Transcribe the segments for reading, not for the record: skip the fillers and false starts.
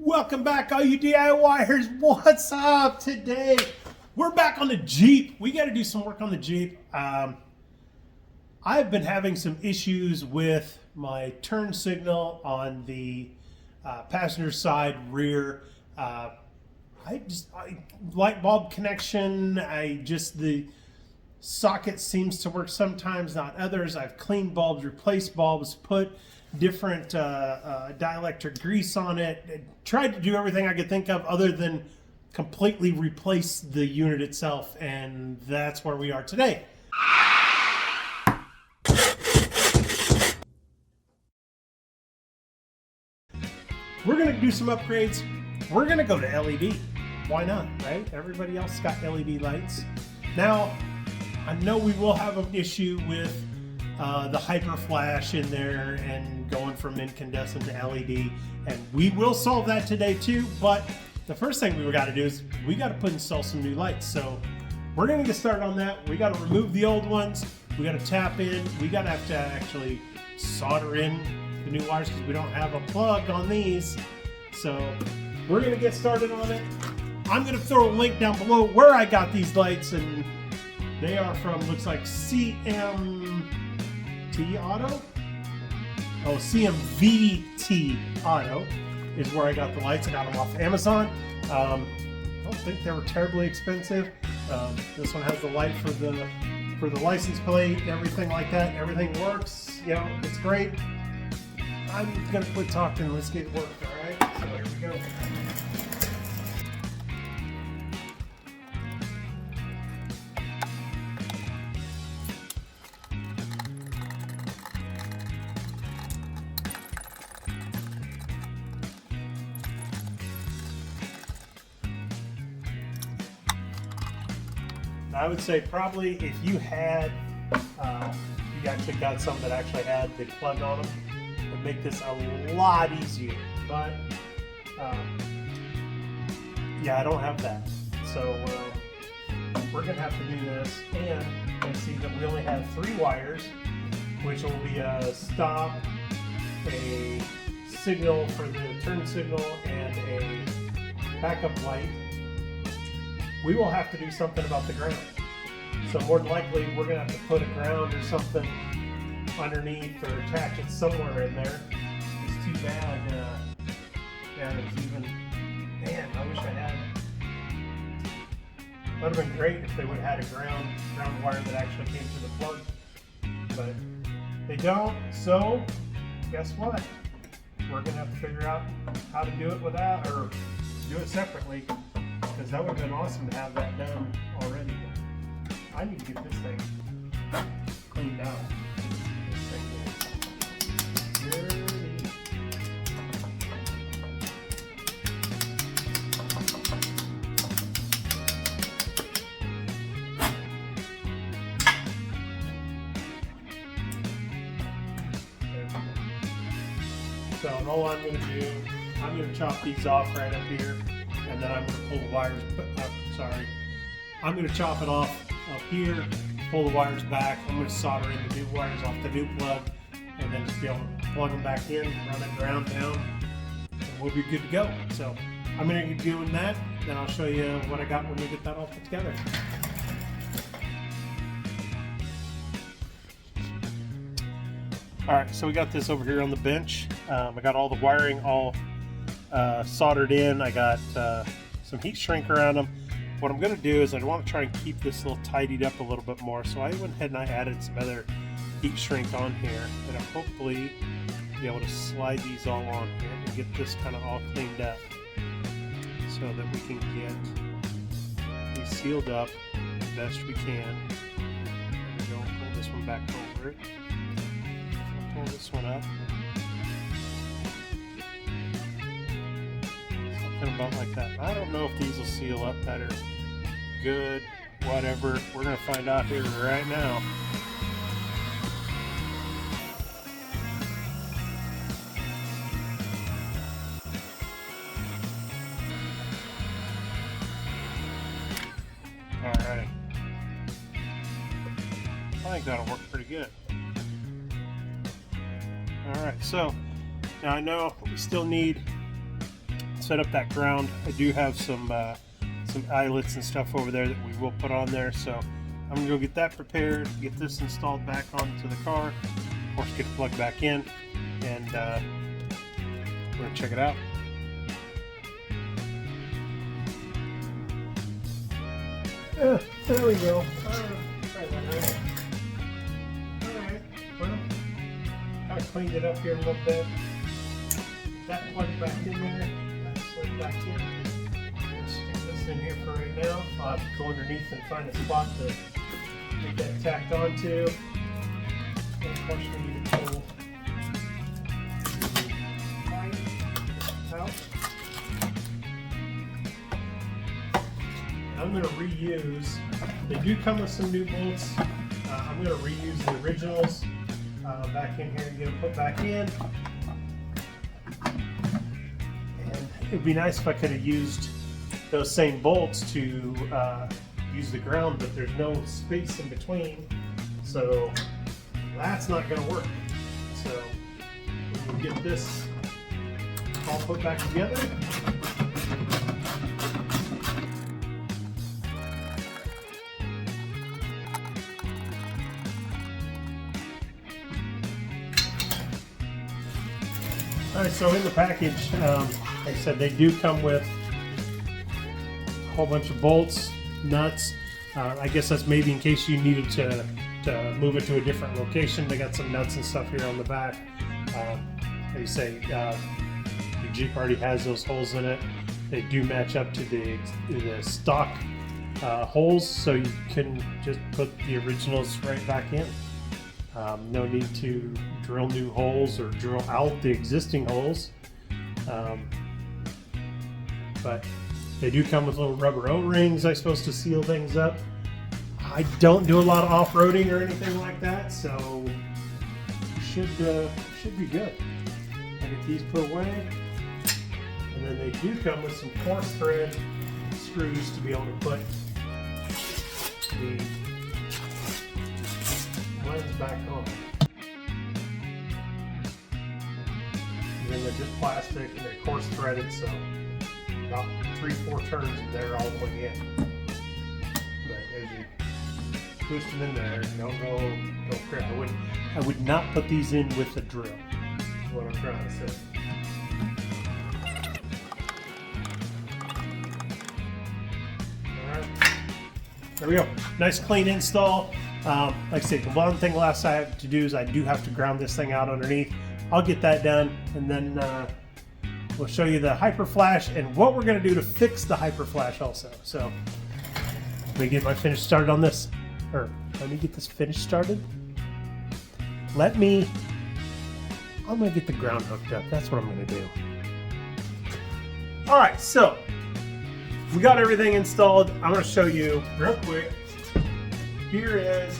Welcome back, all you DIYers. What's up today? We're back on the Jeep. We got to do some work on the Jeep. I've been having some issues with my turn signal on the passenger side rear. Light bulb connection. The socket seems to work sometimes, not others. I've cleaned bulbs, replaced bulbs, put different dielectric grease on it. Tried to do everything I could think of other than completely replace the unit itself, and that's where we are today. We're gonna do some upgrades. We're gonna go to LED. Why not, right? Everybody else got LED lights. Now, I know we will have an issue with the hyper flash in there and going from incandescent to LED, and we will solve that today too. But the first thing we got to do is we got to install some new lights. So we're going to get started on that. We got to remove the old ones. We got to tap in. We got to have to actually solder in the new wires because we don't have a plug on these. So we're going to get started on it. I'm going to throw a link down below where I got these lights, and they are from, looks like CMT Auto? Oh, CMVT Auto is where I got the lights. I got them off Amazon. I don't think they were terribly expensive. This one has the light for the license plate and everything like that. Everything works. You know, it's great. I'm gonna quit talking. Let's get worked. All right. So here we go. I would say probably if you had, you actually got some that actually had the plug on them, it would make this a lot easier. But yeah, I don't have that. So we're gonna have to do this, and you can see that we only have 3 wires, which will be a stop, a signal for the turn signal, and a backup light. We will have to do something about the ground. So more than likely, we're gonna have to put a ground or something underneath or attach it somewhere in there. It's too bad that it's even, man, I wish I had. Would have been great if they would have had a ground wire that actually came to the plug, but they don't. So guess what? We're gonna have to figure out how to do it without, or do it separately. Because that would have been awesome to have that done already. I need to get this thing cleaned out. This thing is dirty. So all I'm going to do, I'm going to chop these off right up here. And then I'm going to pull the wires, I'm going to chop it off up here, pull the wires back. I'm going to solder in the new wires off the new plug, and then just be able to plug them back in, run it ground down, and we'll be good to go. So I'm going to be doing that, then I'll show you what I got when we get that all put together. Alright, so we got this over here on the bench. I got all the wiring all soldered in. I got some heat shrink around them. What I'm going to do is I want to try and keep this a little tidied up a little bit more, so I went ahead and I added some other heat shrink on here, and I'll hopefully be able to slide these all on here and get this kind of all cleaned up so that we can get these sealed up the best we can. There we go. Pull this one back over it. I'll pull this one up. About like that. I don't know if these will seal up better. Good, whatever. We're gonna find out here right now. All right. I think that'll work pretty good. All right, so now I know we still need set up that ground. I do have some eyelets and stuff over there that we will put on there, so I'm gonna go get that prepared, get this installed back onto the car, of course get it plugged back in, and we're gonna check it out. Yeah, there we go. Alright, well, I cleaned it up here a little bit. That plugged back in there, that slid back in. Stick this in here for right now. I'll have to go underneath and find a spot to get that tacked onto. And of course we need to pull the pipe out. I'm going to reuse, they do come with some new bolts. I'm going to reuse the originals back in here and get them put back in. And it would be nice if I could have used those same bolts to use the ground, but there's no space in between, so that's not going to work. So we'll get this all put back together. Alright, so in the package, like I said, they do come with a whole bunch of bolts, nuts. I guess that's maybe in case you needed to move it to a different location. They got some nuts and stuff here on the back. Like you say, the Jeep already has those holes in it. They do match up to the stock holes, so you can just put the originals right back in. No need to drill new holes or drill out the existing holes. But they do come with little rubber O-rings, I suppose, to seal things up. I don't do a lot of off-roading or anything like that, so should be good. I get these put away, and then they do come with some coarse thread screws to be able to put the lens back on. And then they're just plastic and they're coarse threaded, so about 3-4 turns and they're all the way in. But as you twist them in there, don't crack. I would not put these in with a drill, is what I'm trying to say. Alright. There we go. Nice clean install. Like I said, the one thing last I have to do is I do have to ground this thing out underneath. I'll get that done, and then we'll show you the Hyper Flash and what we're going to do to fix the Hyper Flash also. So let me get my finish started on this. Or let me get this finish started. I'm going to get the ground hooked up. That's what I'm going to do. All right, so we got everything installed. I'm going to show you real quick. Here is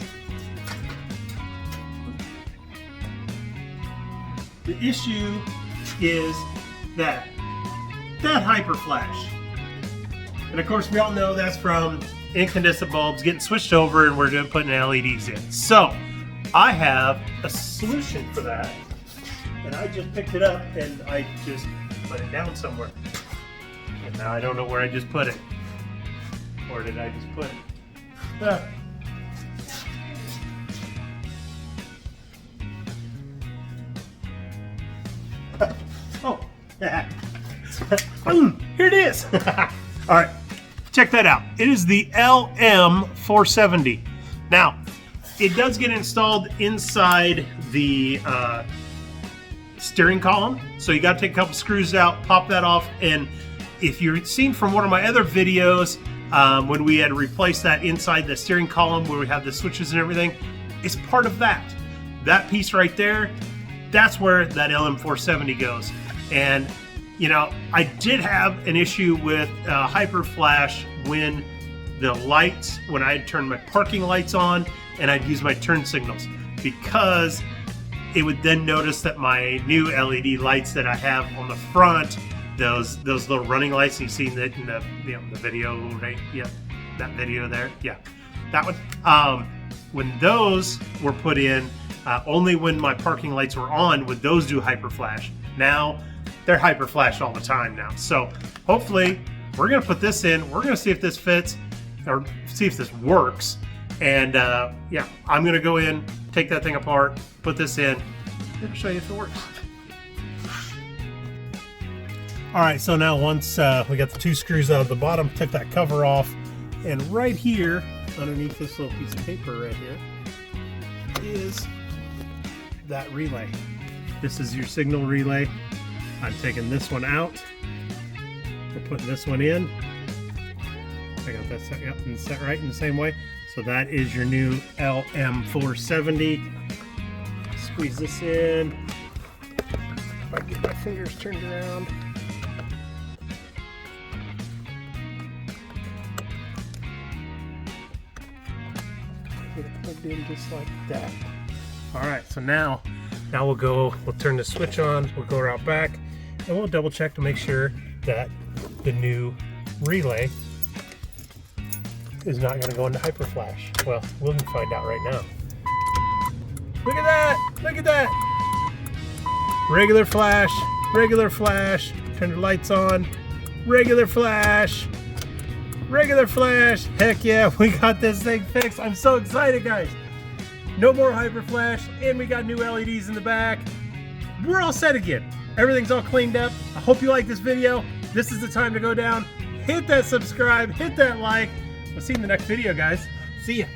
the issue is that Hyper Flash, and of course we all know that's from incandescent bulbs getting switched over and we're putting LEDs in. So I have a solution for that, and I just picked it up and I just put it down somewhere, and now I don't know where I just put it. Or did I just put it? Oh, here it is. All right, check that out. It is the LM470. Now, it does get installed inside the steering column, so you got to take a couple screws out, pop that off, and if you've seen from one of my other videos when we had replaced that inside the steering column where we have the switches and everything, it's part of that. That piece right there, that's where that LM470 goes. And you know, I did have an issue with Hyper Flash when the lights, when I had turned my parking lights on and I'd use my turn signals, because it would then notice that my new LED lights that I have on the front, those little running lights, you seen that in the the video, right? Yeah, that video there. Yeah, that one. When those were put in, only when my parking lights were on would those do Hyper Flash. Now they're hyper flash all the time now. So hopefully we're gonna put this in. We're gonna see if this fits or see if this works. And yeah, I'm gonna go in, take that thing apart, put this in, and I'll show you if it works. All right, so now once we got the 2 screws out of the bottom, took that cover off, and right here, underneath this little piece of paper right here, is that relay. This is your signal relay. I'm taking this one out. We're putting this one in. I got that set, yep, and set right in the same way. So that is your new LM470. Squeeze this in. If I can get my fingers turned around. Get it plugged in just like that. All right, so now we'll turn the switch on, we'll go out back, and we'll double check to make sure that the new relay is not going to go into hyper flash. Well, we'll find out right now. Look at that! Look at that! Regular flash, turn the lights on, regular flash. Heck yeah, we got this thing fixed. I'm so excited, guys. No more hyper flash, and we got new LEDs in the back. We're all set again. Everything's all cleaned up. I hope you like this video. This is the time to go down, hit that subscribe, hit that like. We'll see you in the next video, guys. See ya.